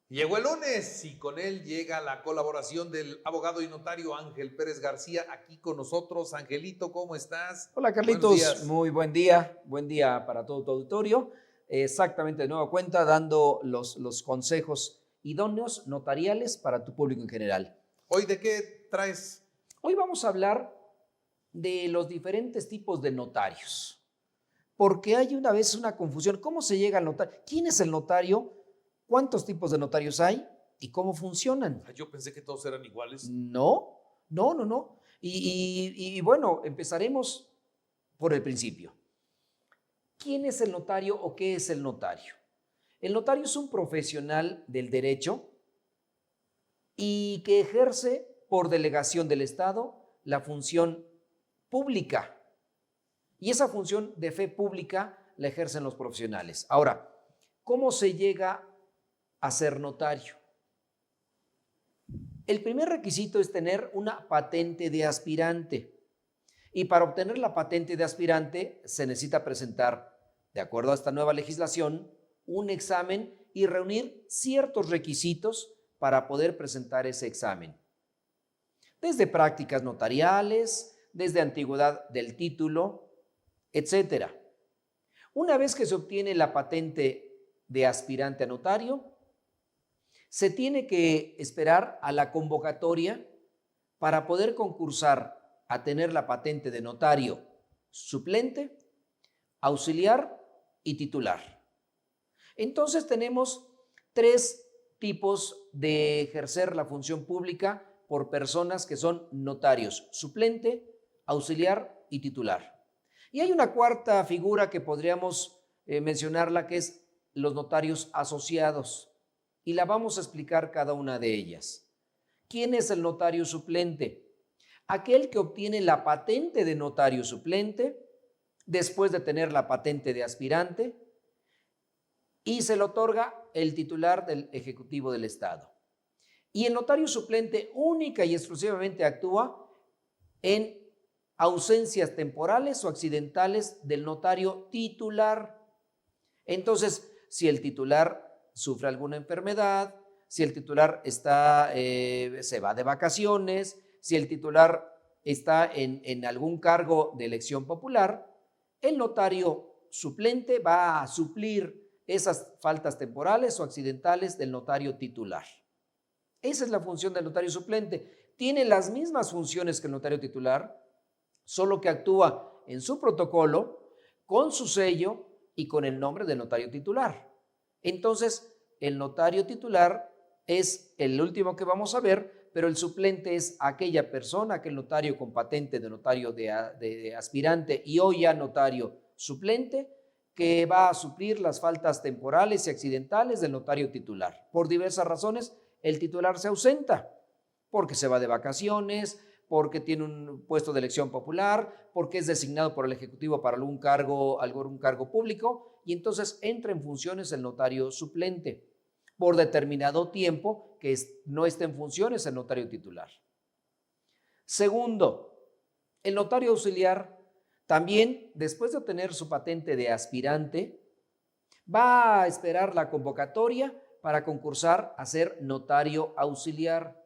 Llegó el lunes y con él llega la colaboración del abogado y notario Ángel Pérez García aquí con nosotros. Angelito, ¿cómo estás? Hola Buenos Carlitos, días. muy buen día para todo tu auditorio. Exactamente de nueva cuenta, dando los consejos idóneos notariales para tu público en general. Hoy, ¿de qué traes? Hoy vamos a hablar de los diferentes tipos de notarios, porque hay una vez una confusión. ¿Cómo se llega al notario? ¿Quién es el notario? ¿Cuántos tipos de notarios hay? ¿Y cómo funcionan? Yo pensé que todos eran iguales. No. Y bueno, empezaremos por el principio. ¿Quién es el notario o qué es el notario? El notario es un profesional del derecho y que ejerce por delegación del Estado la función pública. Y esa función de fe pública la ejercen los profesionales. Ahora, ¿cómo se llega a ser notario? El primer requisito es tener una patente de aspirante. Y para obtener la patente de aspirante se necesita presentar, de acuerdo a esta nueva legislación, un examen y reunir ciertos requisitos para poder presentar ese examen. Desde prácticas notariales, desde antigüedad del título, etcétera. Una vez que se obtiene la patente de aspirante a notario, se tiene que esperar a la convocatoria para poder concursar a tener la patente de notario suplente, auxiliar y titular. Entonces tenemos tres tipos de ejercer la función pública por personas que son notarios: suplente, auxiliar y titular. Y hay una cuarta figura que podríamos mencionarla, que es los notarios asociados, y la vamos a explicar cada una de ellas. ¿Quién es el notario suplente? Aquel que obtiene la patente de notario suplente después de tener la patente de aspirante y se le otorga el titular del Ejecutivo del Estado. Y el notario suplente única y exclusivamente actúa en ausencias temporales o accidentales del notario titular. Entonces, si el titular sufre alguna enfermedad, si el titular se va de vacaciones, si el titular está en algún cargo de elección popular, el notario suplente va a suplir esas faltas temporales o accidentales del notario titular. Esa es la función del notario suplente. Tiene las mismas funciones que el notario titular, solo que actúa en su protocolo, con su sello y con el nombre del notario titular. Entonces, el notario titular es el último que vamos a ver, pero el suplente es aquella persona, aquel notario con patente de notario de aspirante y hoy ya notario suplente, que va a suplir las faltas temporales y accidentales del notario titular. Por diversas razones, el titular se ausenta, porque se va de vacaciones, porque tiene un puesto de elección popular, porque es designado por el Ejecutivo para algún cargo público, y entonces entra en funciones el notario suplente por determinado tiempo que no esté en funciones el notario titular. Segundo, el notario auxiliar también, después de obtener su patente de aspirante, va a esperar la convocatoria para concursar a ser notario auxiliar.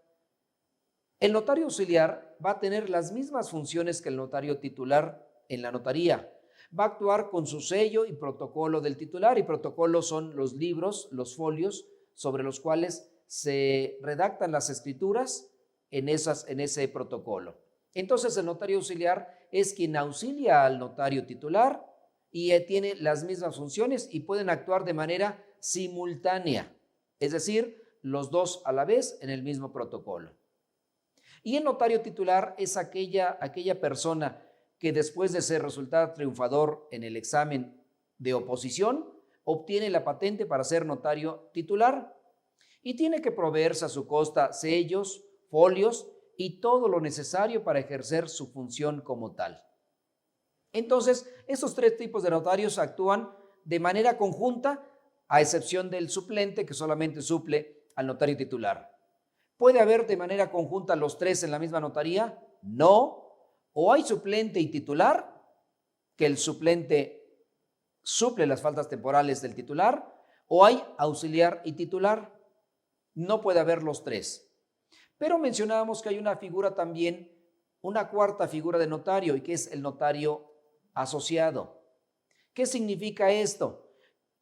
El notario auxiliar va a tener las mismas funciones que el notario titular en la notaría. Va a actuar con su sello y protocolo del titular, y protocolo son los libros, los folios sobre los cuales se redactan las escrituras en ese protocolo. Entonces el notario auxiliar es quien auxilia al notario titular y tiene las mismas funciones y pueden actuar de manera simultánea, es decir, los dos a la vez en el mismo protocolo. Y el notario titular es aquella persona que después de ser resultado triunfador en el examen de oposición, obtiene la patente para ser notario titular y tiene que proveerse a su costa sellos, folios y todo lo necesario para ejercer su función como tal. Entonces, estos tres tipos de notarios actúan de manera conjunta, a excepción del suplente, que solamente suple al notario titular. ¿Puede haber de manera conjunta los tres en la misma notaría? No. O hay suplente y titular, que el suplente suple las faltas temporales del titular, o hay auxiliar y titular. no puede haber los tres. Pero mencionábamos que hay una figura también, una cuarta figura de notario, y que es el notario asociado. ¿Qué significa esto?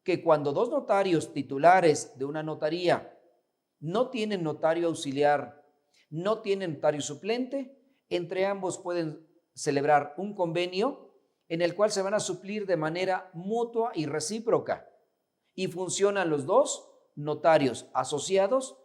Que cuando dos notarios titulares de una notaría no tienen notario auxiliar, no tienen notario suplente, entre ambos pueden celebrar un convenio en el cual se van a suplir de manera mutua y recíproca, y funcionan los dos notarios asociados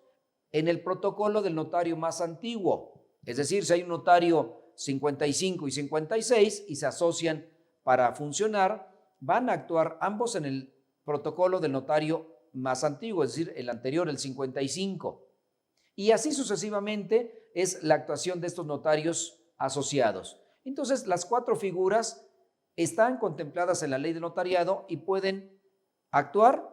en el protocolo del notario más antiguo. Es decir, si hay un notario 55 y 56 y se asocian para funcionar, van a actuar ambos en el protocolo del notario más antiguo, es decir, el anterior, el 55. Y así sucesivamente es la actuación de estos notarios asociados. Entonces, las cuatro figuras están contempladas en la ley de notariado y pueden actuar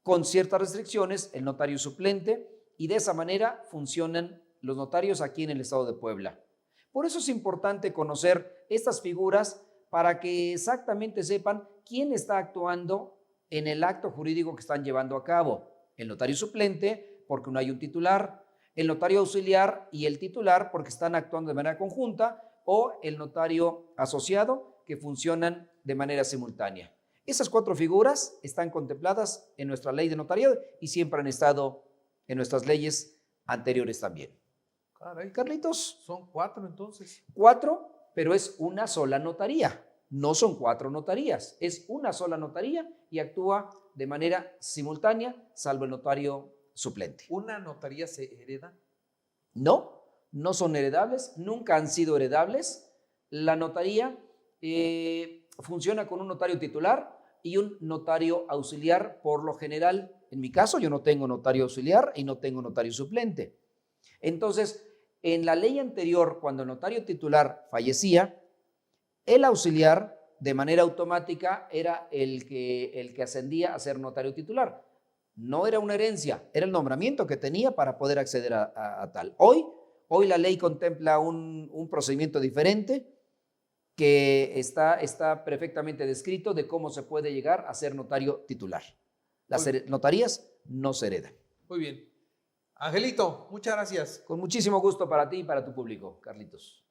con ciertas restricciones el notario suplente, y de esa manera funcionan los notarios aquí en el estado de Puebla. Por eso es importante conocer estas figuras para que exactamente sepan quién está actuando en el acto jurídico que están llevando a cabo. El notario suplente, porque no hay un titular; el notario auxiliar y el titular, porque están actuando de manera conjunta; o el notario asociado, que funcionan de manera simultánea. Esas cuatro figuras están contempladas en nuestra ley de notariado y siempre han estado en nuestras leyes anteriores también. Caray, Carlitos. son 4 entonces. 4, pero es una sola notaría. No son 4 notarías, es una sola notaría y actúa de manera simultánea, salvo el notario suplente. ¿Una notaría se hereda? No, no son heredables, nunca han sido heredables. La notaría funciona con un notario titular y un notario auxiliar por lo general. En mi caso, yo no tengo notario auxiliar y no tengo notario suplente. Entonces, en la ley anterior, cuando el notario titular fallecía, el auxiliar de manera automática era el que ascendía a ser notario titular. No era una herencia, era el nombramiento que tenía para poder acceder a tal. Hoy la ley contempla un procedimiento diferente que está perfectamente descrito de cómo se puede llegar a ser notario titular. Las notarías no se heredan. Muy bien. Angelito, muchas gracias. Con muchísimo gusto para ti y para tu público, Carlitos.